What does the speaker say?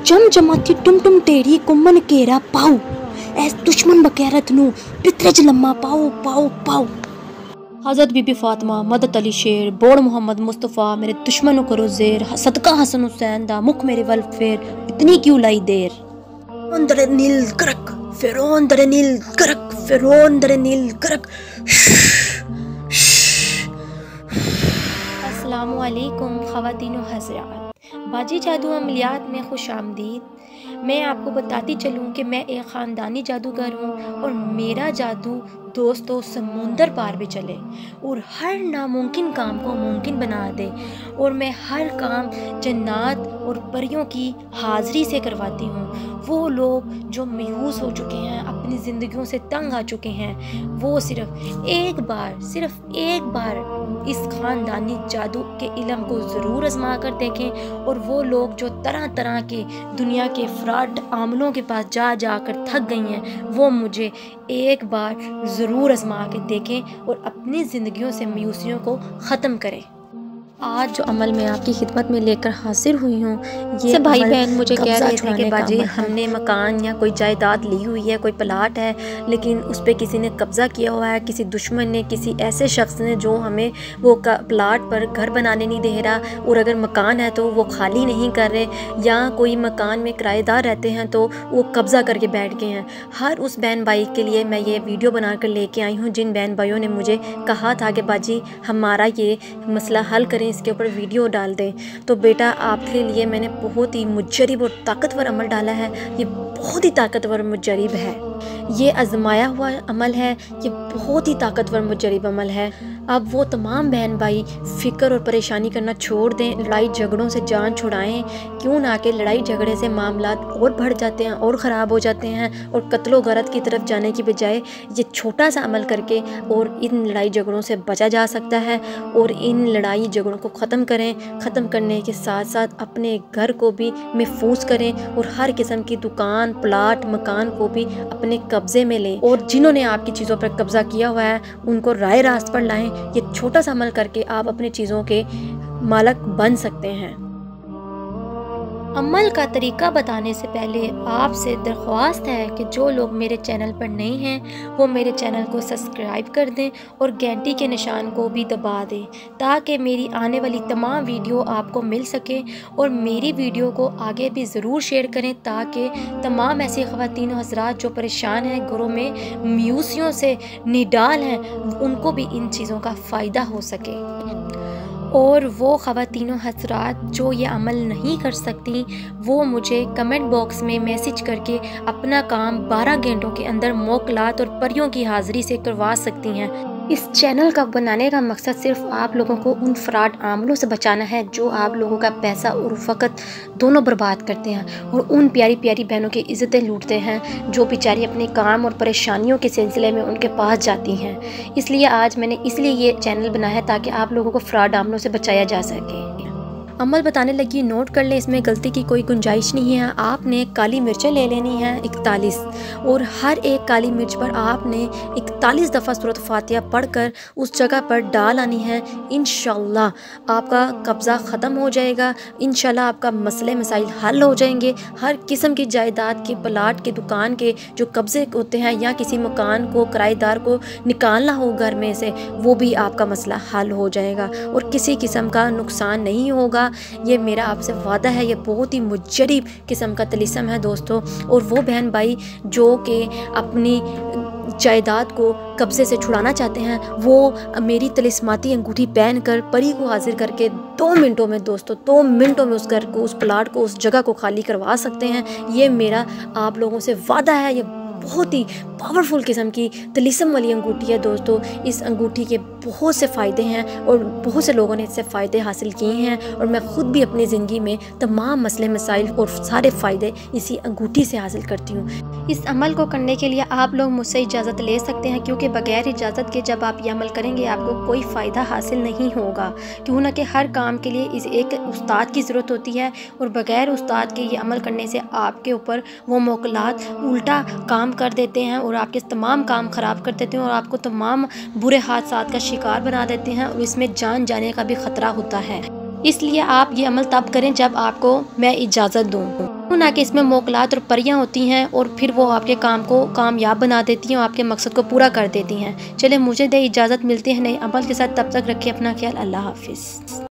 जम जमाती टुम टुम तेरी कुम्मन केरा पाऊ, ऐस दुश्मन बकैरत नू पितरज लम्मा पाओ पाओ पाओ। हज़रत बीबी फातिमा, मदद अली शेर, बोड़ मोहम्मद मुस्तफ़ा, मेरे दुश्मनों करो ज़ेर, सदका हसन हुसैन दा मुख मेरे वल फेर, इतनी क्यों लाई देर। दरे नील करक फिरौन दरे नील करक फिरौन दरे नील करक। अस्सलामु अलैकुम ख़वातीनो हज़रात, बाजी जादू अमलियात में खुश आमदीद। मैं आपको बताती चलूँ कि मैं एक ख़ानदानी जादूगर हूँ और मेरा जादू दोस्तों समुंदर पार भी चले और हर नामुमकिन काम को मुमकिन बना दे। और मैं हर काम जन्नात और परियों की हाज़िरी से करवाती हूँ। वो लोग जो मायूस हो चुके हैं, अपनी ज़िंदगियों से तंग आ चुके हैं, वो सिर्फ़ एक बार इस ख़ानदानी जादू के इल्म को ज़रूर आज़मा कर देखें। और वो लोग जो तरह तरह के दुनिया के फ्रॉड आमलों के पास जा कर थक गई हैं, वो मुझे एक बार ज़रूर आज़मा के देखें और अपनी ज़िंदगियों से मायूसियों को ख़त्म करें। आज जो अमल मैं आपकी खिदमत में लेकर हाजिर हुई हूँ, ये भाई बहन मुझे कह रहे थे कि बाजी हमने मकान या कोई जायदाद ली हुई है, कोई प्लाट है, लेकिन उस पर किसी ने कब्ज़ा किया हुआ है, किसी दुश्मन ने, किसी ऐसे शख्स ने जो हमें वो प्लाट पर घर बनाने नहीं दे रहा, और अगर मकान है तो वो खाली नहीं कर रहे, या कोई मकान में किराएदार रहते हैं तो वो कब्ज़ा करके बैठ गए हैं। हर उस बहन भाई के लिए मैं ये वीडियो बना कर लेके आई हूँ जिन बहन भाइयों ने मुझे कहा था कि बाजी हमारा ये मसला हल करें, इसके ऊपर वीडियो डाल दें। तो बेटा आपके लिए मैंने बहुत ही मुजरिब और ताकतवर अमल डाला है। ये बहुत ही ताकतवर मुजरिब है, ये आजमाया हुआ अमल है, ये बहुत ही ताकतवर मुजरिब अमल है। अब वो तमाम बहन भाई फ़िक्र और परेशानी करना छोड़ दें, लड़ाई झगड़ों से जान छुड़ाएं। क्यों ना कि लड़ाई झगड़े से मामला और बढ़ जाते हैं और ख़राब हो जाते हैं, और कत्लो गरत की तरफ जाने की बजाय ये छोटा सा अमल करके और इन लड़ाई झगड़ों से बचा जा सकता है। और इन लड़ाई झगड़ों को ख़त्म करें। ख़त्म करने के साथ साथ अपने घर को भी महफूज करें और हर किस्म की दुकान, प्लाट, मकान को भी अपने कब्ज़े में लें। और जिन्होंने आपकी चीज़ों पर कब्ज़ा किया हुआ है उनको राय रास्त पर लाएं। ये छोटा सा अमल करके आप अपनी चीज़ों के मालिक बन सकते हैं। अमल का तरीका बताने से पहले आपसे दरख्वास्त है कि जो लोग मेरे चैनल पर नए हैं वो मेरे चैनल को सब्सक्राइब कर दें और घंटी के निशान को भी दबा दें, ताकि मेरी आने वाली तमाम वीडियो आपको मिल सके। और मेरी वीडियो को आगे भी ज़रूर शेयर करें, ताकि तमाम ऐसी ख़वातीन हज़रात जो परेशान हैं, घरों में मायूसियों से निडाल हैं, उनको भी इन चीज़ों का फ़ायदा हो सके। और वो ख़वातीनों हज़रात जो ये अमल नहीं कर सकती, वो मुझे कमेंट बॉक्स में मैसेज करके अपना काम 12 घंटों के अंदर मोकलात और परियों की हाज़िरी से करवा सकती हैं। इस चैनल का बनाने का मकसद सिर्फ आप लोगों को उन फ्रॉड आमलों से बचाना है जो आप लोगों का पैसा और वक़्त दोनों बर्बाद करते हैं, और उन प्यारी प्यारी बहनों की इज़्ज़तें लूटते हैं जो बेचारी अपने काम और परेशानियों के सिलसिले में उनके पास जाती हैं। इसलिए आज मैंने ये चैनल बनाया है ताकि आप लोगों को फ्रॉड आमलों से बचाया जा सके। अमल बताने लगी, नोट कर ले, इसमें गलती की कोई गुंजाइश नहीं है। आपने काली मिर्चें ले लेनी है 41, और हर एक काली मिर्च पर आपने 41 दफ़ा सूरत फातिहा पढ़कर उस जगह पर डाल आनी है। इंशाअल्लाह आपका कब्ज़ा ख़त्म हो जाएगा, इंशाअल्लाह आपका मसले मसाइल हल हो जाएंगे। हर किस्म की जायदाद के, प्लाट के, दुकान के जो कब्ज़े होते हैं, या किसी मकान को किराएदार को निकालना हो घर में से, वो भी आपका मसला हल हो जाएगा और किसी किस्म का नुकसान नहीं होगा। ये मेरा आपसे वादा है। ये बहुत ही मुजरिब किस्म का तलिस्म है दोस्तों। और वो बहन भाई जो कि अपनी जायदाद को कब्ज़े से छुड़ाना चाहते हैं, वो मेरी तलिस्माती अंगूठी पहनकर परी को हाजिर करके 2 मिनटों में दोस्तों, 2 मिनटों में उस घर को, उस प्लाट को, उस जगह को खाली करवा सकते हैं। ये मेरा आप लोगों से वादा है। ये बहुत ही पावरफुल किस्म की तलिस्म वाली अंगूठी है दोस्तों। इस अंगूठी के बहुत से फ़ायदे हैं और बहुत से लोगों ने इससे फ़ायदे हासिल किए हैं, और मैं ख़ुद भी अपनी ज़िंदगी में तमाम मसले मसाइल और सारे फ़ायदे इसी अंगूठी से हासिल करती हूँ। इस अमल को करने के लिए आप लोग मुझसे इजाज़त ले सकते हैं, क्योंकि बग़ैर इजाज़त के जब आप ये अमल करेंगे आपको कोई फ़ायदा हासिल नहीं होगा। क्यों ना कि हर काम के लिए इस एक उस्ताद की ज़रूरत होती है, और बग़ैर उस्ताद के ये अमल करने से आपके ऊपर वो मोकलात उल्टा काम कर देते हैं और आपके तमाम काम ख़राब कर देते हैं और आपको तमाम बुरे हादसात का शिकार बना देते हैं, और इसमें जान जाने का भी ख़तरा होता है। इसलिए आप ये अमल तब करें जब आपको मैं इजाज़त दूँ। ना कि इसमें मोकलात और परियां होती हैं और फिर वो आपके काम को कामयाब बना देती हैं और आपके मकसद को पूरा कर देती हैं। चले मुझे दे इजाज़त, मिलते हैं नए अमल के साथ, तब तक रखिए अपना ख्याल। अल्लाह हाफिज़।